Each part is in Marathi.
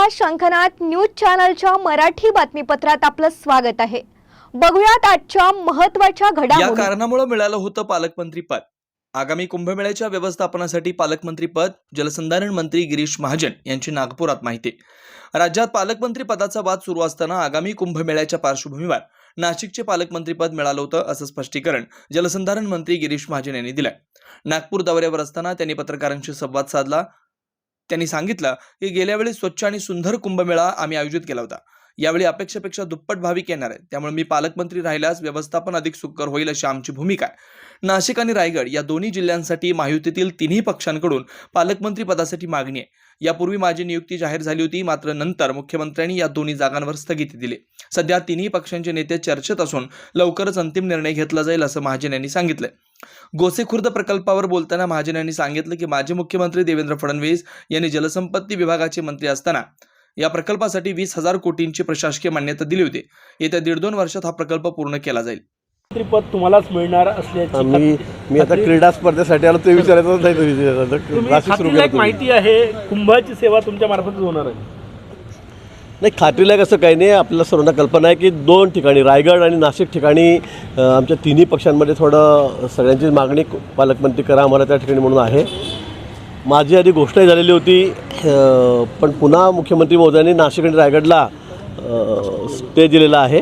नमस्कार, शंखनाद न्यूज चॅनलच्या मराठी बातमीपत्रात आपलं स्वागत आहे। बघूयात आजच्या महत्त्वाच्या घडामोडी। या कारणामुळे मिळालं होतं पालकमंत्री पद। आगामी कुंभमेळ्याच्या व्यवस्थापनासाठी पालकमंत्री पद जलसंधारण मंत्री गिरीश महाजन यांची नागपुरात माहिती। राज्यात पालकमंत्री पदाचा वाद सुरू असताना आगामी कुंभमेळ्याच्या पार्श्वभूमीवर नाशिकचे पालकमंत्री पद मिळालं होतं असं स्पष्टीकरण जलसंधारण मंत्री गिरीश महाजन यांनी दिलं। नागपूर दौऱ्यावर असताना त्यांनी पत्रकारांशी संवाद साधला। त्यांनी सांगितलं की गेल्या वेळी स्वच्छ आणि सुंदर कुंभमेळा आम्ही आयोजित केला होता। यावेळी अपेक्षेपेक्षा दुप्पट भाविक येणार आहेत, त्यामुळे मी पालकमंत्री राहिल्यास व्यवस्थापन अधिक सुकर होईल अशी आमची भूमिका आहे। नाशिक आणि रायगड या दोन्ही जिल्ह्यांसाठी महायुतीतील तिन्ही पक्षांकडून पालकमंत्री पदासाठी मागणी आहे। यापूर्वी माझी नियुक्ती जाहीर झाली होती, मात्र नंतर मुख्यमंत्र्यांनी या दोन्ही जागांवर स्थगिती दिली। सध्या तिन्ही पक्षांचे नेते चर्चेत असून लवकरच अंतिम निर्णय घेतला जाईल असं महाजन यांनी सांगितलं। गोसेखुर्द प्रकल्पावर बोलताना महाजन यांनी सांगितलं की माजी मुख्यमंत्री देवेंद्र फडणवीस यांनी जलसंपत्ती विभागाचे मंत्री असताना या प्रकल्पासाठी 20,000 कोटींची प्रशासकीय मान्यता दिली होती। येत्या 1.5-2 वर्षात हा प्रकल्प पूर्ण केला जाईल। पद तुम्हालाच मिळणार असल्याची मी आता क्रीडा स्पर्धेसाठी आलो ते विचारायचं नाही। माहिती आहे कुंभाची सेवा तुमच्या मार्फत होणार आहे। नाही, खात्रीला कसं काही नाही, आपल्याला सर्वांना कल्पना आहे की 2 ठिकाणी रायगड आणि नाशिक ठिकाणी आमच्या तिन्ही पक्षांमध्ये थोडं सगळ्यांची मागणी पालकमंत्री करा आम्हाला त्या ठिकाणी म्हणून आहे। माझी आधी घोषणा झालेली होती, पण पुन्हा मुख्यमंत्री महोदयांनी नाशिक आणि रायगडला स्टे दिलेला आहे।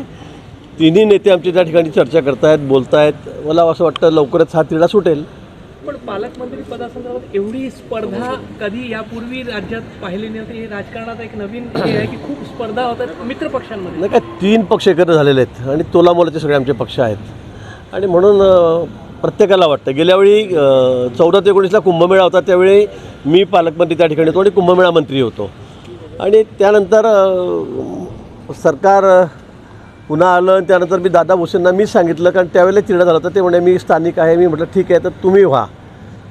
तिन्ही नेते आमच्या त्या ठिकाणी चर्चा करतायत, बोलतायत। मला असं वाटतं लवकरच हा तिढा सुटेल। पण पालकमंत्री पदासंदर्भात एवढी स्पर्धा कधी यापूर्वी राज्यात पाहिली नव्हती। हे राजकारणात एक नवीन हे आहे की खूप स्पर्धा होतात मित्र पक्षांमध्ये। नाही काय, 3 पक्ष एकत्र झालेले आहेत आणि तोलामोलाचे सगळे आमचे पक्ष आहेत आणि म्हणून प्रत्येकाला वाटतं। गेल्या वेळी 14 ते 19ला कुंभमेळा होता, त्यावेळी मी पालकमंत्री त्या ठिकाणी होतो आणि कुंभमेळा मंत्री होतो आणि त्यानंतर सरकार पुन्हा आलं आणि त्यानंतर मी दादा भुसेंना मी सांगितलं, कारण त्यावेळेला तिरडा झाला होता। ते म्हणे मी स्थानिक आहे। मी म्हटलं ठीक आहे, तर तुम्ही व्हा,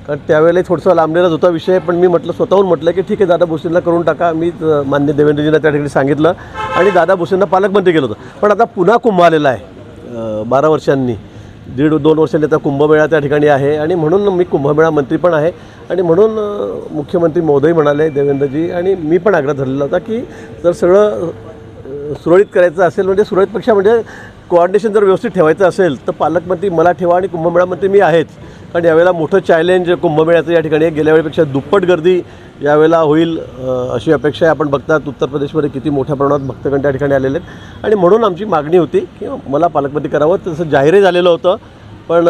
कारण त्यावेळेला थोडंसं लांबलेलाच होता विषय, पण मी म्हटलं स्वतःहून म्हटलं की ठीक आहे दादा भुसेंना करून टाका। मी मान्य देवेंद्रजींना त्या ठिकाणी सांगितलं आणि दादा भुसेंना पालकमंत्री केलं होतं। पण आता पुन्हा कुंभ आलेला आहे 12 वर्षांनी, 1.5-2 वर्षांनी आता कुंभमेळा त्या ठिकाणी आहे आणि म्हणून मी कुंभमेळा मंत्री पण आहे आणि म्हणून मुख्यमंत्री महोदय म्हणाले देवेंद्रजी आणि मी पण आग्रह धरलेला होता की जर सगळं सुरळीत करायचं असेल, म्हणजे सुरळीतपेक्षा म्हणजे कोऑर्डिनेशन जर व्यवस्थित ठेवायचं असेल तर पालकमंत्री मला ठेवा आणि कुंभमेळा मंत्री मी आहेच। कारण यावेळेला मोठं चॅलेंज कुंभमेळ्याचं या ठिकाणी गेल्या वेळेपेक्षा दुप्पट गर्दी यावेळेला होईल अशी अपेक्षा आहे। आपण बघतात उत्तर प्रदेशमध्ये किती मोठ्या प्रमाणात भक्तगण त्या ठिकाणी आलेले आहेत आणि म्हणून आमची मागणी होती की मला पालकमंत्री करावं। तसं जाहीरही झालेलं होतं, पण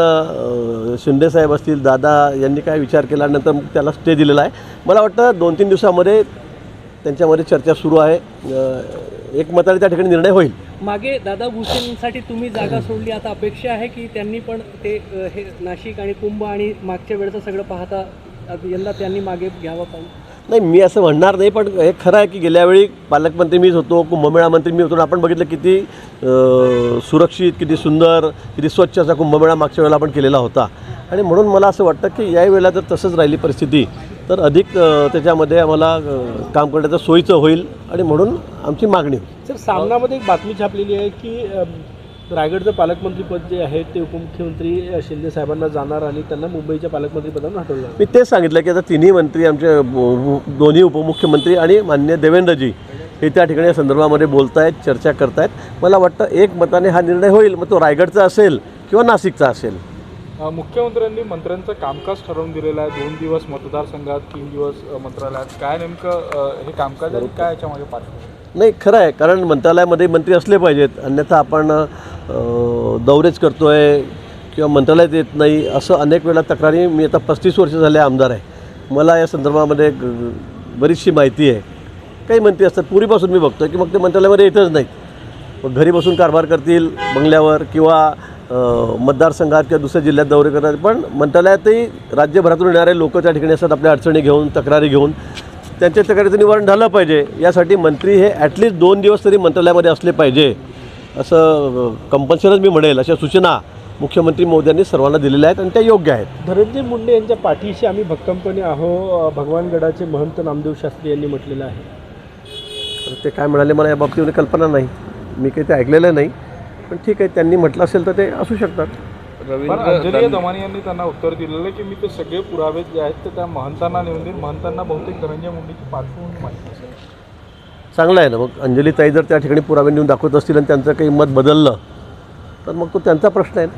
शिंदेसाहेब असतील, दादा यांनी काय विचार केल्यानंतर मग त्याला स्टे दिलेला आहे। मला वाटतं 2-3 दिवसामध्ये त्यांच्यामध्ये चर्चा सुरू आहे, एकमताने त्या ठिकाणी निर्णय होईल। मागे दादा भुसेंसाठी तुम्ही जागा सोडली, आता अपेक्षा आहे की त्यांनी पण ते हे नाशिक आणि कुंभ आणि मागच्या वेळेचं सगळं पाहता यंदा त्यांनी मागे घ्यावं पाहिजे? नाही, मी असं म्हणणार नाही, पण हे खरं आहे की गेल्या वेळी पालकमंत्री मीच होतो, कुंभमेळा मंत्री मी होतो आणि आपण बघितलं किती सुरक्षित, किती सुंदर, किती स्वच्छ असा कुंभमेळा मागच्या वेळेला आपण केलेला होता आणि म्हणून मला असं वाटतं की याही वेळेला जर तसंच राहिली परिस्थिती तर अधिक त्याच्यामध्ये आम्हाला काम करण्याचं सोयीचं होईल आणि म्हणून आमची मागणी होईल। सर, सामनामध्ये एक बातमी छापलेली आहे की रायगडचं पालकमंत्रीपद जे आहे ते उपमुख्यमंत्री शिंदे साहेबांना जाणार आणि त्यांना मुंबईच्या पालकमंत्रीपदावर हटवलं जाणार। मी तेच सांगितलं की आता तिन्ही मंत्री आमचे दोन्ही उपमुख्यमंत्री आणि माननीय देवेंद्रजी हे त्या ठिकाणी या संदर्भामध्ये बोलत आहेत, चर्चा करत आहेत। मला वाटतं एकमताने हा निर्णय होईल, मग तो रायगडचा असेल किंवा नाशिकचा असेल। मुख्यमंत्र्यांनी मंत्र्यांचं कामकाज ठरवून दिलेलं आहे, 2 दिवस मतदारसंघात, 3 दिवस मंत्रालयात। काय नेमकं हे कामकाज आणि काय याच्यामागे पार्श्वभूमी? नाही, खरं आहे, कारण मंत्रालयामध्ये मंत्री असले पाहिजेत, अन्यथा आपण दौरेच करतो आहे किंवा मंत्रालयात येत नाही असं अनेक वेळा तक्रारी। मी आता 35 वर्ष झाले आमदार आहे, मला या संदर्भामध्ये बरीचशी माहिती आहे। काही मंत्री असतात पूर्वीपासून मी बघतो की मग ते मंत्रालयामध्ये येतच नाहीत, मग घरी बसून कारभार करतील बंगल्यावर किंवा मतदारसंघात किंवा दुसऱ्या जिल्ह्यात दौरे करतात, पण मंत्रालयातही राज्यभरातून येणारे लोक त्या ठिकाणी असतात आपल्या अडचणी घेऊन, तक्रारी घेऊन। त्यांच्या तक्रारीचं निवारण झालं पाहिजे, यासाठी मंत्री हे ॲटलिस्ट 2 दिवस तरी मंत्रालयामध्ये असले पाहिजे असं कंपल्सरीच मी म्हणेल, अशा सूचना मुख्यमंत्री महोदयांनी सर्वांना दिलेल्या आहेत आणि त्या योग्य आहेत। धनंजय मुंडे यांच्या पाठीशी आम्ही भक्कमपणे आहो, भगवानगडाचे महंत नामदेव शास्त्री यांनी म्हटलेलं आहे। ते काय म्हणाले मला या बाबतीमध्ये कल्पना नाही, मी काही ते ऐकलेलं नाही, पण ठीक आहे, त्यांनी म्हटलं असेल तर ते असू शकतात। पण अंजली दमानी यांनी त्यांना उत्तर दिलेलं की मी ते सगळे पुरावे जे आहेत ते त्या महंतांना नेऊन देईन, महंतांना बहुतेक धनंजय मुंडेची पार्श्वभूमी माहिती असेल। चांगलं आहे ना. मग अंजलीताई जर त्या ठिकाणी पुरावे नेऊन दाखवत असतील आणि त्यांचं काही मत बदललं तर मग तो त्यांचा प्रश्न आहे ना.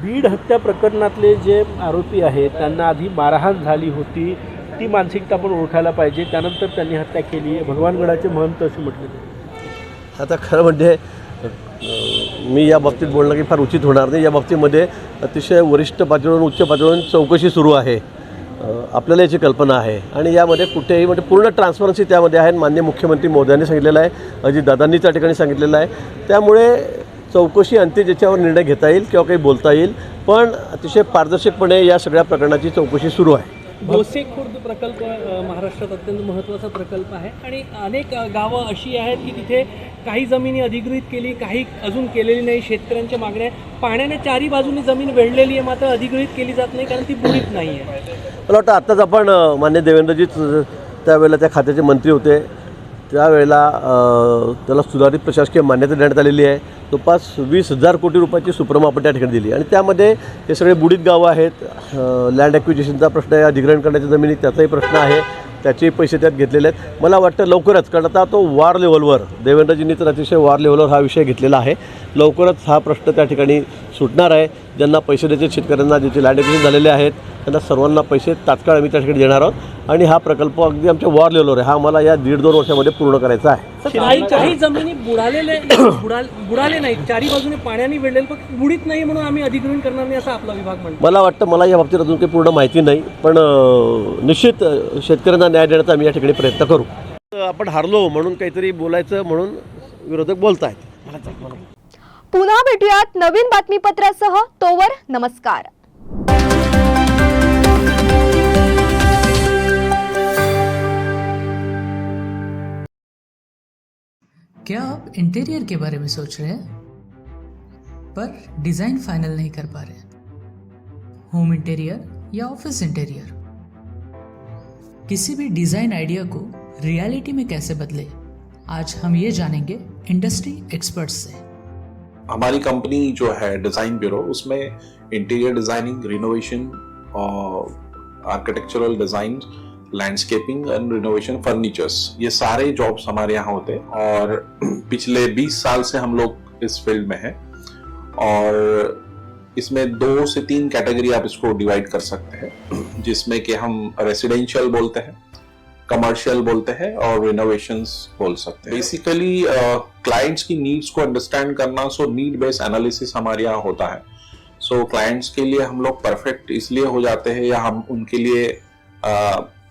बीड हत्या प्रकरणातले जे आरोपी आहेत त्यांना आधी मारहाण झाली होती, ती मानसिकता पण ओळखायला पाहिजे. त्यानंतर त्यांनी हत्या केली आहे. भगवानगडाचे महंत असे म्हटले. आता खरं म्हणजे मी या बाबतीत बोलणं की फार उचित होणार नाही. या बाबतीमध्ये अतिशय वरिष्ठ पातळीवरून उच्च पातळीवरून चौकशी सुरू आहे. आपल्याला याची कल्पना आहे आणि यामध्ये कुठेही म्हणजे पूर्ण ट्रान्सपरन्सी त्यामध्ये आहे. आणि माननीय मुख्यमंत्री मोदयांनी सांगितलेलं आहे, अजितदादांनी त्या ठिकाणी सांगितलेलं आहे. त्यामुळे चौकशी अंती ज्याच्यावर निर्णय घेता येईल किंवा काही बोलता येईल, पण अतिशय पारदर्शकपणे या सगळ्या प्रकरणाची चौकशी सुरू आहे. भोसे खुर्द प्रकल्प महाराष्ट्रात अत्यंत महत्त्वाचा प्रकल्प आहे आणि अनेक गावं अशी आहेत की तिथे काही जमिनी अधिगृहीत केली, काही अजून केलेली नाही. शेतकऱ्यांच्या मागण्या आहे. पाण्याने चारी बाजूनी जमीन वेढलेली आहे, मात्र अधिगृहीत केली जात नाही कारण ती बुडीत नाही आहे. मला वाटतं आत्ताच आपण मान्य देवेंद्रजीच त्यावेळेला त्या खात्याचे मंत्री होते, त्यावेळेला त्याला सुधारित प्रशासकीय मान्यता देण्यात आलेली आहे. जवळपास 20,000 कोटी रुपयाची सुप्रम आपण त्या ठिकाणी दिली आणि त्यामध्ये हे सगळे बुडीत गावं आहेत. लँड ॲक्विजिशनचा प्रश्न आहे, अधिग्रहण करण्याच्या जमिनी त्याचाही प्रश्न आहे, त्याचेही पैसे त्यात घेतलेले आहेत. मला वाटतं लवकरच, कारण आता तो वार लेवलवर देवेंद्रजींनी तर अतिशय वार लेवलवर हा विषय घेतलेला आहे. लवकरच हा प्रश्न त्या ठिकाणी सुटणार आहे. ज्यांना पैसे द्यायचे शेतकऱ्यांना, ज्याचे लँड ॲक्विजिशन झालेले आहेत त्यांना सर्वांना पैसे तात्काळ आम्ही त्या ठिकाणी देणार आहोत आणि हा प्रकल्प अगदी आमच्या वॉर लेवलवर आहे. हा मला या 1.5-2 वर्षामध्ये पूर्ण करायचा आहे. काही जमिनी बुडाले नाहीत, चारी बाजूने पाण्याने वेढलेले, पण बुडीत नाही म्हणून आम्ही अधिग्रहण करणार नाही असा आपला विभाग म्हणतो. मला वाटतं, मला या बाबतीत अजून काही पूर्ण माहिती नाही, पण निश्चित शेतकऱ्यांना न्याय देण्याचा आम्ही या ठिकाणी प्रयत्न करू. आपण हारलो म्हणून काहीतरी बोलायचं म्हणून विरोधक बोलत आहेत. पुन्हा भेटूयात नवीन बातमीपत्रासह. तोवर नमस्कार. क्या आप इंटीरियर के बारे में सोच रहे हैं पर डिज़ाइन फाइनल नहीं कर पा रहे? होम इंटीरियर या ऑफिस इंटीरियर, किसी भी डिज़ाइन आइडिया को रियलिटी में कैसे बदले, आज हम ये जानेंगे इंडस्ट्री एक्सपर्ट्स से। हमारी कंपनी जो है डिज़ाइन ब्यूरो, उसमें interior designing, renovation, architectural design, landscaping end renovation, furnitures, ये सारे जॉब्स हमारे यहाँ होते हैं और पिछले 20 साल से हम लोग इस फील्ड में हैं और इसमें 2 से 3 कैटेगरी आप इसको डिवाइड कर सकते हैं, जिसमें कि हम रेसिडेंशियल बोलते हैं, कमर्शियल बोलते हैं और रिनोवेशंस बोल सकते हैं। बेसिकली क्लाइंट्स की नीड्स को अंडरस्टैंड करना, सो नीड बेस्ड एनालिसिस हमारे यहाँ होता है। सो क्लाइंट्स के लिए हम लोग परफेक्ट इसलिए हो जाते हैं या हम उनके लिए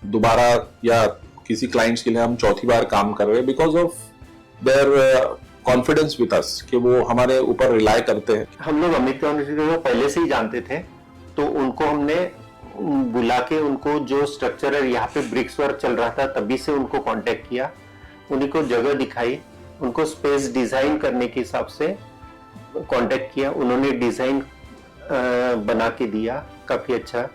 दोबारा या किसी क्लाइंट्स के लिए हम चौथी बार काम कर रहे हैं because of their confidence with us, कि वो हमारे ऊपर रिलाई करते हैं। हम लोग अमित को पहले से ही जानते थे, तो उनको हमने बुला के उनको जो स्ट्रक्चर है, यहाँ पे ब्रिक्स वर्क चल रहा था तभी से उनको कांटेक्ट किया, उन्हीं को जगह दिखाई, उनको स्पेस डिजाइन करने के हिसाब से कांटेक्ट किया, उन्होंने डिजाइन बना के दिया काफी अच्छा।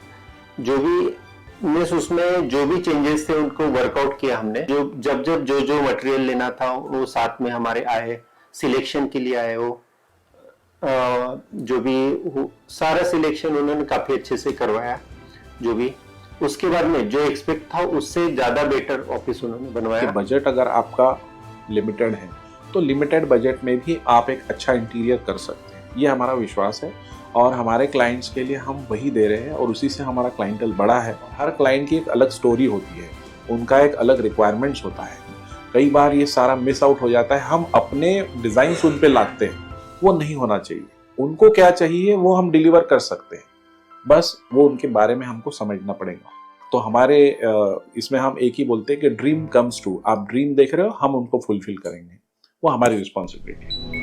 जो भी उसमें जो भी चेंजेस थे उनको वर्कआउट किया हमने। जब जो मटेरियल लेना था वो साथ में हमारे आए, सिलेक्शन के लिए आए, वो जो भी सारा सिलेक्शन उन्होंने काफी अच्छे से करवाया। जो भी उसके बाद में जो एक्सपेक्ट था उससे ज्यादा बेटर ऑफिस उन्होंने बनवाया। बजट अगर आपका लिमिटेड है तो लिमिटेड बजट में भी आप एक अच्छा इंटीरियर कर सकते हैं, ये हमारा विश्वास है और हमारे क्लाइंट्स के लिए हम वही दे रहे हैं और उसी से हमारा क्लाइंटल बड़ा है। हर क्लाइंट की एक अलग स्टोरी होती है, उनका एक अलग रिक्वायरमेंट्स होता है। कई बार ये सारा मिस आउट हो जाता है, हम अपने डिज़ाइन उन पे लाते हैं, वो नहीं होना चाहिए। उनको क्या चाहिए वो हम डिलीवर कर सकते हैं, बस वो उनके बारे में हमको समझना पड़ेगा। तो हमारे इसमें हम एक ही बोलते हैं कि ड्रीम कम्स ट्रू। आप ड्रीम देख रहे हो, हम उनको फुलफिल करेंगे, वो हमारी रिस्पॉन्सिबिलिटी है।